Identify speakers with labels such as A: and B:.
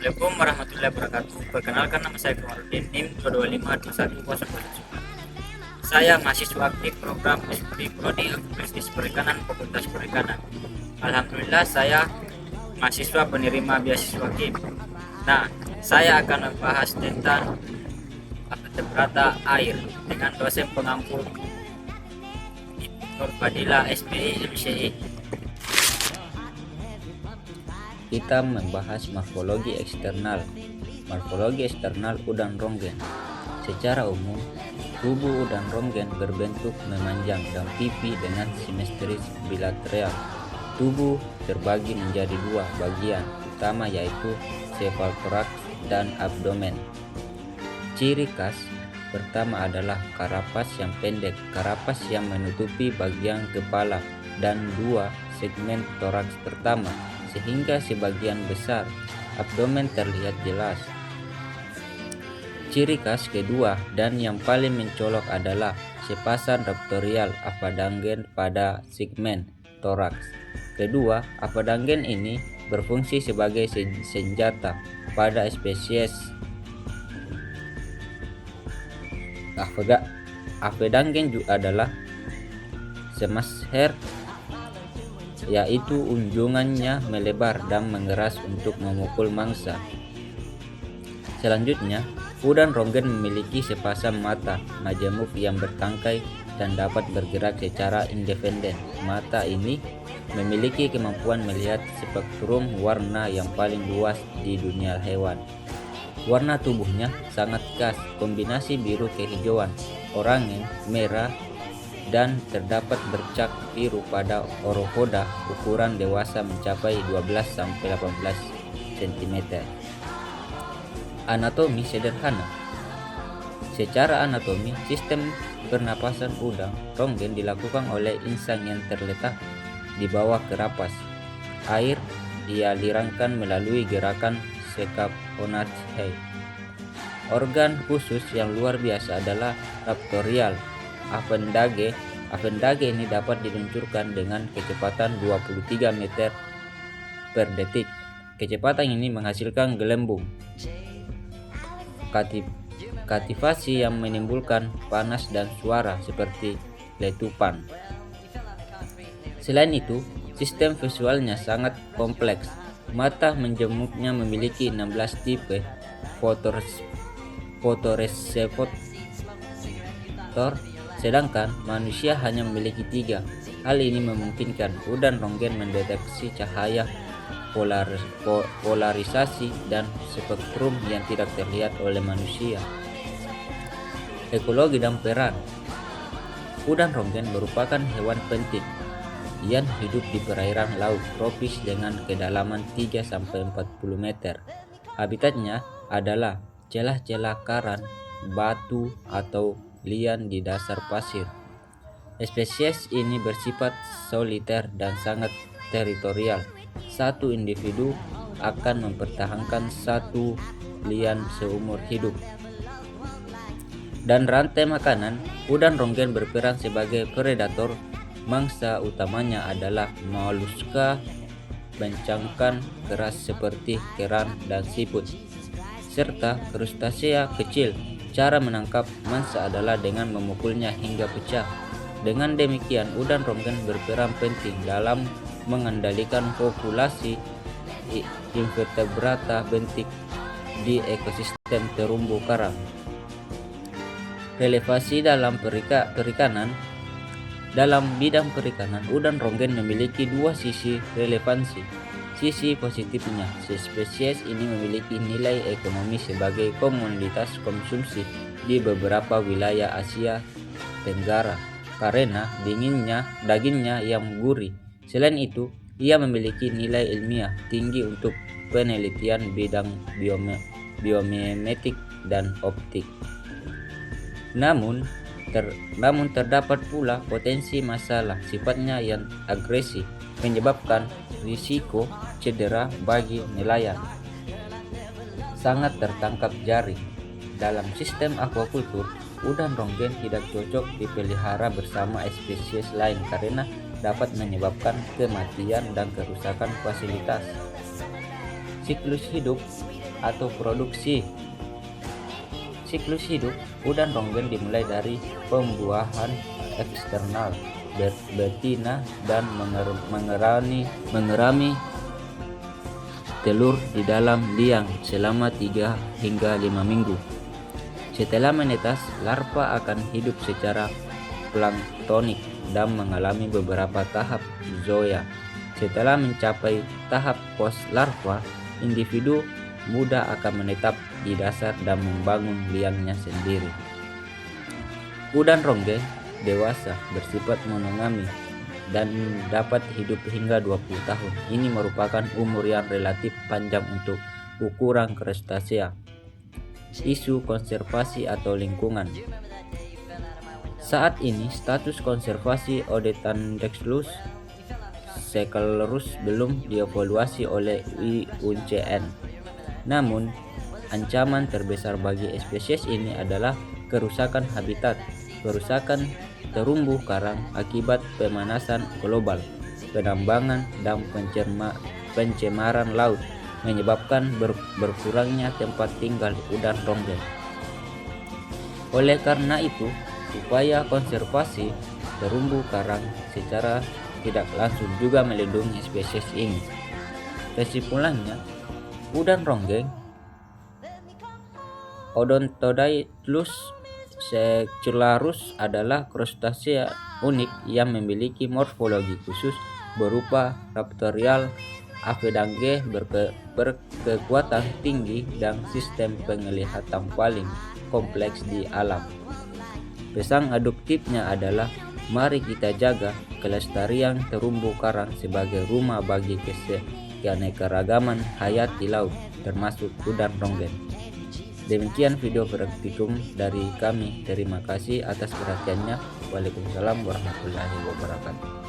A: Assalamualaikum warahmatullahi wabarakatuh. Perkenalkan, nama saya Komarudin, NIM 2252109. Saya mahasiswa aktif program studi Prodi Agribisnis Perikanan Fakultas Perikanan. Alhamdulillah saya mahasiswa penerima beasiswa KIM. Nah, saya akan membahas tentang vertebrata air dengan dosen pengampu Nur Fadila SPI MCI.
B: Kita membahas morfologi eksternal. Morfologi eksternal udang ronggen. Secara umum, tubuh udang ronggen berbentuk memanjang dan pipi dengan simetris bilateral. Tubuh terbagi menjadi dua bagian utama, yaitu cephalothorax dan abdomen. Ciri khas pertama adalah karapas yang pendek, karapas yang menutupi bagian kepala dan dua segmen toraks pertama, sehingga sebagian besar abdomen terlihat jelas. Ciri khas kedua dan yang paling mencolok adalah sepasang raptorial afadangen pada segmen toraks. Kedua, afadangen ini berfungsi sebagai senjata pada spesies afadangen juga adalah semasher, yaitu unjungannya melebar dan mengeras untuk memukul mangsa. Selanjutnya, udang ronggen memiliki sepasang mata majemuk yang bertangkai dan dapat bergerak secara independen. Mata ini memiliki kemampuan melihat spektrum warna yang paling luas di dunia hewan. Warna tubuhnya sangat khas, kombinasi biru kehijauan, oranye, merah, dan terdapat bercak biru pada oropoda. Ukuran dewasa mencapai 12-18 cm. Anatomi sederhana. Secara anatomi, sistem pernapasan udang ronggen dilakukan oleh insang yang terletak di bawah karapas. Air dialirkan melalui gerakan scapuponaceae. Organ khusus yang luar biasa adalah raptorial affendage. Affendage ini dapat diluncurkan dengan kecepatan 23 meter per detik. Kecepatan ini menghasilkan gelembung kativasi yang menimbulkan panas dan suara seperti letupan. Selain itu, sistem visualnya sangat kompleks. Mata menjemuknya memiliki 16 tipe fotoreseptor, sedangkan manusia hanya memiliki 3. Hal ini memungkinkan udang ronggen mendeteksi cahaya, polarisasi, dan spektrum yang tidak terlihat oleh manusia. Ekologi dan peran. Udang ronggen merupakan hewan penting yang hidup di perairan laut tropis dengan kedalaman 3-40 meter. Habitatnya adalah celah-celah karang, batu, atau lian di dasar pasir. Spesies ini bersifat soliter dan sangat teritorial. Satu individu akan mempertahankan satu lian seumur hidup. Dan rantai makanan, udang ronggen berperan sebagai predator. Mangsa utamanya adalah moluska, bencangkan keras seperti kerang dan siput, serta krustasea kecil. Cara menangkap mangsa adalah dengan memukulnya hingga pecah. Dengan demikian, udang ronggen berperan penting dalam mengendalikan populasi invertebrata bentik di ekosistem terumbu karang. Relevansi dalam perikanan. Dalam bidang perikanan, udang ronggen memiliki dua sisi relevansi. Sisi positifnya, spesies ini memiliki nilai ekonomi sebagai komoditas konsumsi di beberapa wilayah Asia Tenggara karena dagingnya yang gurih. Selain itu, ia memiliki nilai ilmiah tinggi untuk penelitian bidang biomimetik dan optik. Namun terdapat pula potensi masalah sifatnya yang agresif, menyebabkan risiko cedera bagi nelayan. Sangat tertangkap jaring. Dalam sistem aquaculture, udang ronggen tidak cocok dipelihara bersama spesies lain karena dapat menyebabkan kematian dan kerusakan fasilitas. Siklus hidup. atau produksi. Siklus hidup udang ronggeng dimulai dari pembuahan eksternal betina dan mengerami telur di dalam liang selama 3 hingga 5 minggu. Setelah menetas, larva akan hidup secara planktonik dan mengalami beberapa tahap zoea. Setelah mencapai tahap post larva, individu muda akan menetap di dasar dan membangun liangnya sendiri. Udang ronggeng dewasa bersifat monogami dan dapat hidup hingga 20 tahun. Ini merupakan umur yang relatif panjang untuk ukuran krustasea. Isu konservasi atau lingkungan. Saat ini status konservasi Odontocetus scelarus belum dievaluasi oleh IUCN. Namun, ancaman terbesar bagi spesies ini adalah kerusakan habitat, kerusakan terumbu karang akibat pemanasan global, penambangan dan pencemaran laut menyebabkan berkurangnya tempat tinggal udang ronggeng. Oleh karena itu, upaya konservasi terumbu karang secara tidak langsung juga melindungi spesies ini. Kesimpulannya, udang ronggeng Odontocetus scelarus adalah krustasea unik yang memiliki morfologi khusus berupa raptorial avedangge berkekuatan tinggi dan sistem penglihatan paling kompleks di alam. Pesan aduktifnya adalah mari kita jaga kelestarian terumbu karang sebagai rumah bagi keanekaragaman hayati laut termasuk udang ronggeng. Demikian video praktikum dari kami. Terima kasih atas perhatiannya. Waalaikumsalam warahmatullahi wabarakatuh.